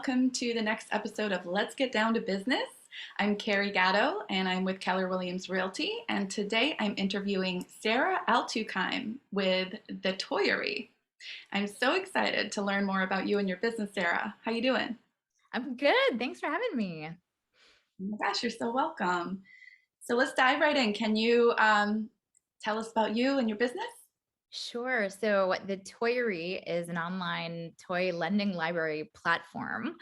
welcome to the next episode of Let's Get Down to Business. I'm Carrie Gatto, and I'm with Keller Williams Realty, and today I'm interviewing Sara Altukhaim with the Toyary. I'm so excited to learn more about you and your business, Sara. How you doing? I'm good. Thanks for having me. Oh my gosh, you're so welcome. So let's dive right in. Can you tell us about you and your business? Sure. So the Toyary is an online toy lending library platform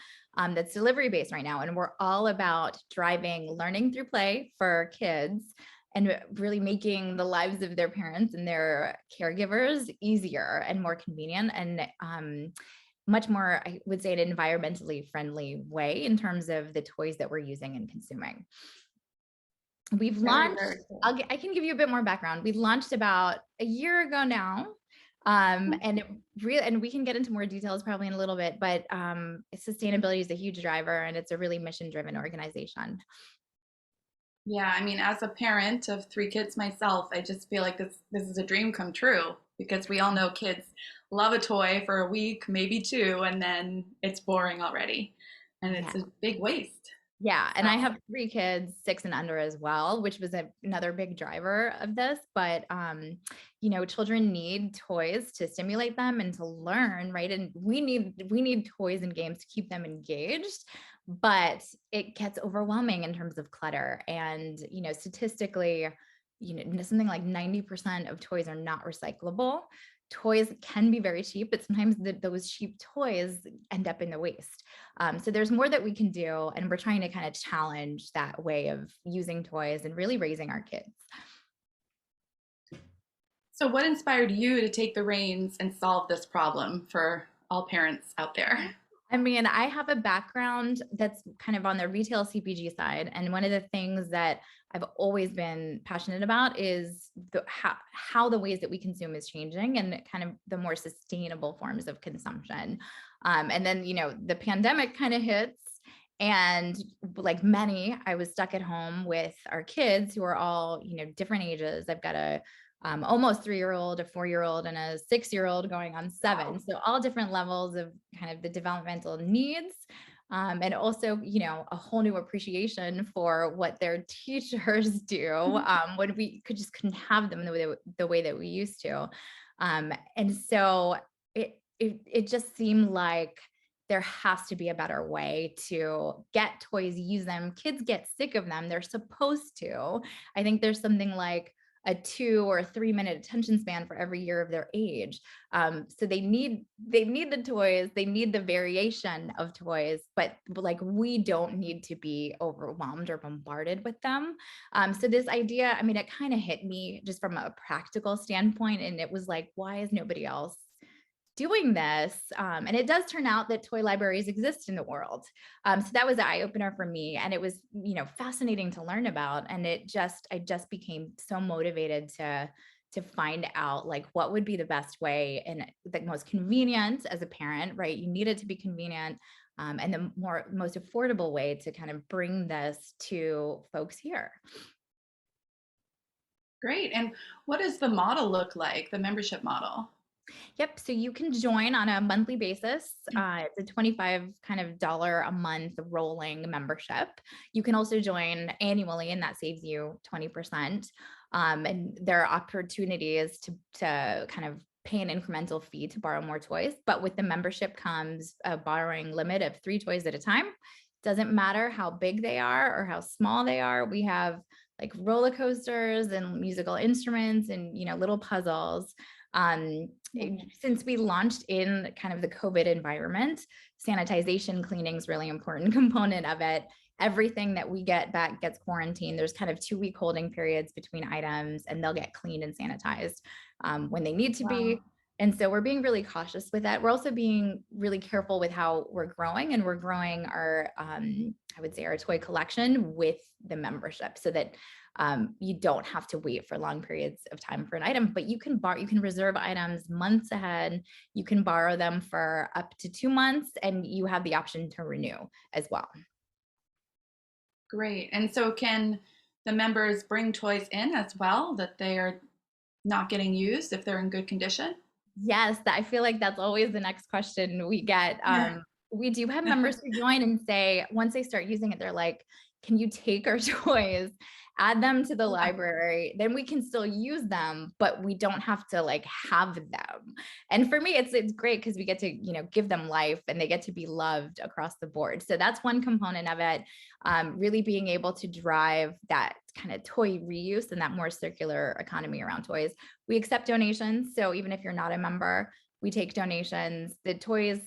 that's delivery based right now. And we're all about driving learning through play for kids and really making the lives of their parents and their caregivers easier and more convenient and much more, I would say, an environmentally friendly way in terms of the toys that we're using and consuming. We've Very, launched, very cool. I can give you a bit more background. We launched about a year ago now. And it really, and we can get into more details probably in a little bit, but sustainability is a huge driver and it's a really mission driven organization. Yeah, I mean, as a parent of three kids myself, I just feel like this is a dream come true because we all know kids love a toy for a week, maybe two, and then it's boring already, and Yeah. it's a big waste. Yeah, and I So, have three kids, 6 and under as well, which was another big driver of this. But children need toys to stimulate them and to learn, right? And we need toys and games to keep them engaged, but it gets overwhelming in terms of clutter. And statistically, something like 90% of toys are not recyclable. Toys can be very cheap, but sometimes those cheap toys end up in the waste. So there's more that we can do, and we're trying to kind of challenge that way of using toys and really raising our kids. so what inspired you to take the reins and solve this problem for all parents out there? I mean, I have a background that's kind of on the retail CPG side. And one of the things that I've always been passionate about is how the ways that we consume is changing and kind of the more sustainable forms of consumption. And then, the pandemic kind of hits. And like many, I was stuck at home with our kids who are all, different ages. I've got a almost 3-year old, a 4-year old, and a 6-year old going on 7. Wow. So all different levels of kind of the developmental needs. And also, a whole new appreciation for what their teachers do when we couldn't have them the way that we used to. And so it just seemed like there has to be a better way to get toys, use them. Kids get sick of them. They're supposed to. I think there's something like a 2 or 3 minute attention span for every year of their age. So they need the toys, they need the variation of toys, but like we don't need to be overwhelmed or bombarded with them. So this idea, I mean, it kind of hit me just from a practical standpoint, and it was like, why is nobody else doing this? And it does turn out that toy libraries exist in the world. So that was an eye opener for me. And it was, fascinating to learn about. And I just became so motivated to find out like what would be the best way and the most convenient as a parent, right? You need it to be convenient. And the most affordable way to kind of bring this to folks here. Great. And what does the model look like, the membership model? Yep. So you can join on a monthly basis. It's a 25 kind of dollar a month rolling membership. You can also join annually, and that saves you 20%. And there are opportunities to kind of pay an incremental fee to borrow more toys. But with the membership comes a borrowing limit of 3 toys at a time. Doesn't matter how big they are or how small they are. We have like roller coasters and musical instruments and little puzzles. Um, since we launched in kind of the COVID environment, sanitization, cleaning is really important component of it. Everything that we get back gets quarantined. There's kind of 2-week holding periods between items, and they'll get cleaned and sanitized when they need to Wow. be. And so we're being really cautious with that. We're also being really careful with how we're growing, and we're growing our, I would say, our toy collection with the membership, so that you don't have to wait for long periods of time for an item, but you can reserve items months ahead. You can borrow them for up to 2 months, and you have the option to renew as well. Great. And so can the members bring toys in as well that they are not getting used if they're in good condition? Yes, I feel like that's always the next question we get. Yeah. We do have members who join and say, once they start using it, they're like, can you take our toys, add them to the library? Then we can still use them, but we don't have to like have them. And for me, it's great because we get to, give them life and they get to be loved across the board. So that's one component of it. Really being able to drive that kind of toy reuse and that more circular economy around toys. We accept donations. So even if you're not a member, we take donations. The toys,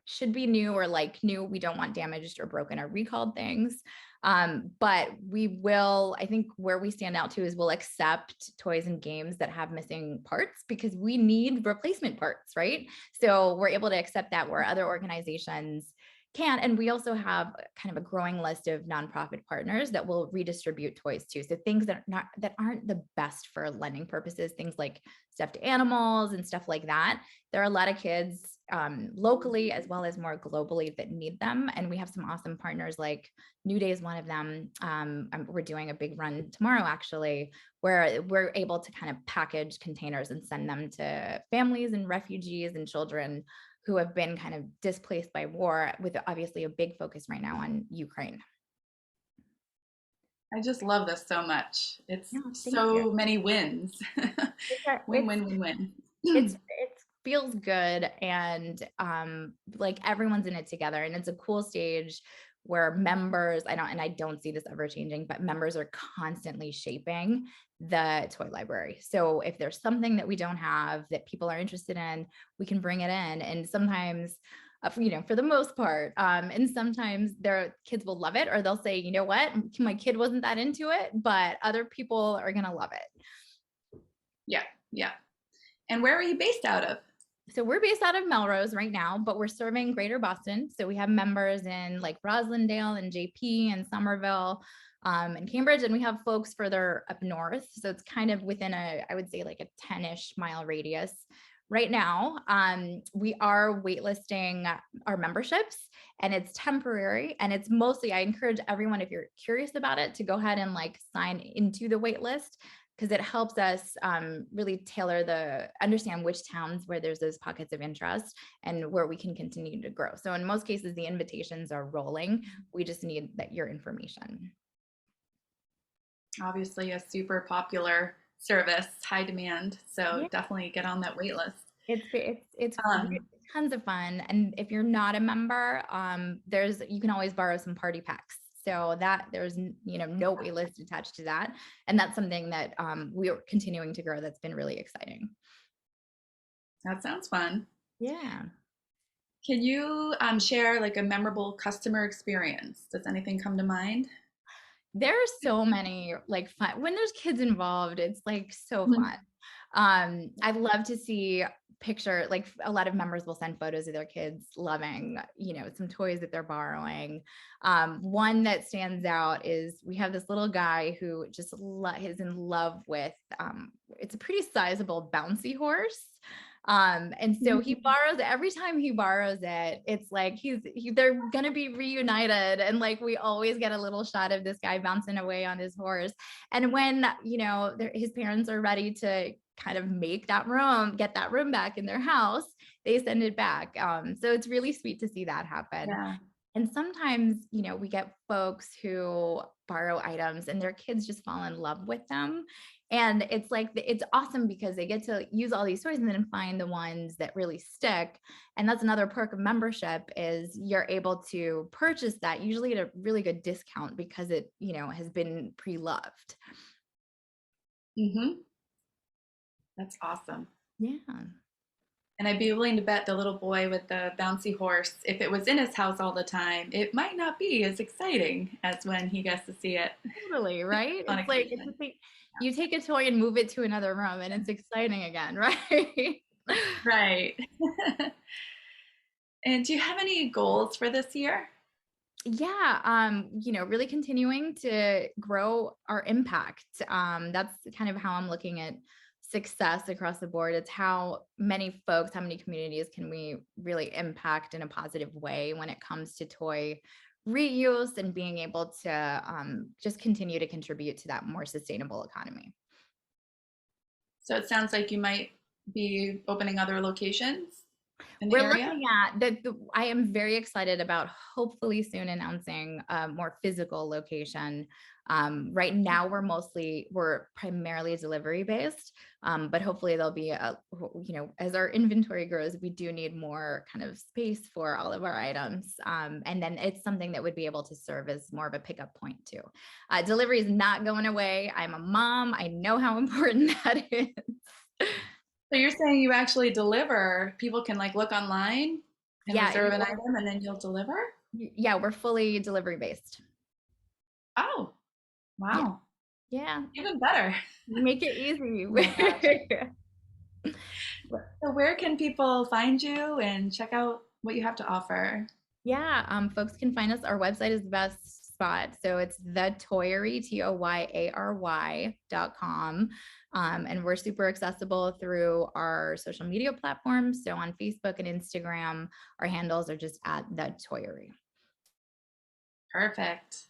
should be new or like new. We don't want damaged or broken or recalled things. But we will, I think where we stand out too is we'll accept toys and games that have missing parts because we need replacement parts, right? So we're able to accept that where other organizations can. And we also have kind of a growing list of nonprofit partners that will redistribute toys too. So things that aren't the best for lending purposes, things like stuffed animals and stuff like that. There are a lot of kids locally as well as more globally that need them. And we have some awesome partners like New Day is one of them. We're doing a big run tomorrow, actually, where we're able to kind of package containers and send them to families and refugees and children who have been kind of displaced by war, with obviously a big focus right now on Ukraine. I just love this so much. It's Yeah, thank you. so many wins. Win, It's win, win, it's win. it feels good, and like everyone's in it together, and it's a cool stage where members, I don't see this ever changing, but members are constantly shaping the toy library. So if there's something that we don't have that people are interested in, we can bring it in. And sometimes for the most part. And sometimes their kids will love it, or they'll say, you know what, my kid wasn't that into it, but other people are going to love it. Yeah, yeah. And where are you based out of? So we're based out of Melrose right now, but we're serving Greater Boston. So we have members in like Roslindale and JP and Somerville and Cambridge, and we have folks further up north. So it's kind of within I would say like a 10-ish mile radius. Right now, we are waitlisting our memberships, and it's temporary, and it's mostly, I encourage everyone, if you're curious about it, to go ahead and like sign into the wait list, because it helps us really understand which towns where there's those pockets of interest and where we can continue to grow. So in most cases, the invitations are rolling. We just need your information. Obviously, a super popular service, high demand. So Yeah, definitely get on that wait list. it's Um, tons of fun. And if you're not a member, you can always borrow some party packs. So that there's no wait list attached to that, and that's something that we are continuing to grow. That's been really exciting. that sounds fun. Yeah. Can you share like a memorable customer experience? Does anything come to mind? There are so many like fun when there's kids involved. It's like so Mhm. fun. I'd love to see like a lot of members will send photos of their kids loving, some toys that they're borrowing. One that stands out is we have this little guy who just is in love with, it's a pretty sizable bouncy horse. And so he borrows every time he borrows it, it's like they're gonna be reunited, and like we always get a little shot of this guy bouncing away on his horse. And when his parents are ready to kind of get that room back in their house, they send it back. So it's really sweet to see that happen. Yeah. And sometimes, we get folks who borrow items and their kids just fall in love with them. And it's like, it's awesome because they get to use all these toys and then find the ones that really stick. And that's another perk of membership is you're able to purchase that usually at a really good discount because it, has been pre-loved. Mm-hmm. That's awesome. Yeah. And I'd be willing to bet the little boy with the bouncy horse, if it was in his house all the time, it might not be as exciting as when he gets to see it Totally, right? on It's like occasion. you take a toy and move it to another room and it's exciting again, right? Right. And do you have any goals for this year? Yeah, really continuing to grow our impact. That's kind of how I'm looking at success across the board. It's how many folks, how many communities can we really impact in a positive way when it comes to toy reuse and being able to just continue to contribute to that more sustainable economy. So it sounds like you might be opening other locations. in the We're area? looking at that. I am very excited about hopefully soon announcing a more physical location. Right now, we're primarily delivery based, but hopefully there'll be as our inventory grows, we do need more kind of space for all of our items. And then it's something that would be able to serve as more of a pickup point too. Delivery is not going away. I'm a mom. I know how important that is. So you're saying you actually deliver, people can like look online and Yeah, reserve an item and then you'll deliver? yeah, we're fully delivery based. Oh, Yeah. wow. Yeah. Even better. Make it easy. Oh my gosh. So where can people find you and check out what you have to offer? Yeah, folks can find us. Our website is the best spot. So it's the Toyary, Toyary.com. And we're super accessible through our social media platforms. So on Facebook and Instagram, our handles are just at the Toyary. Perfect.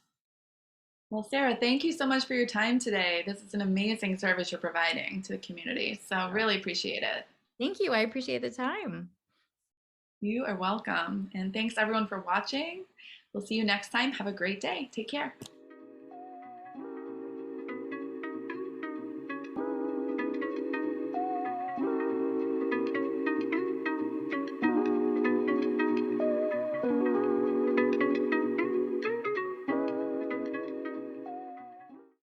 Well, Sarah, thank you so much for your time today. This is an amazing service you're providing to the community. So really appreciate it. Thank you. I appreciate the time. You are welcome. And thanks everyone for watching. We'll see you next time. Have a great day. Take care.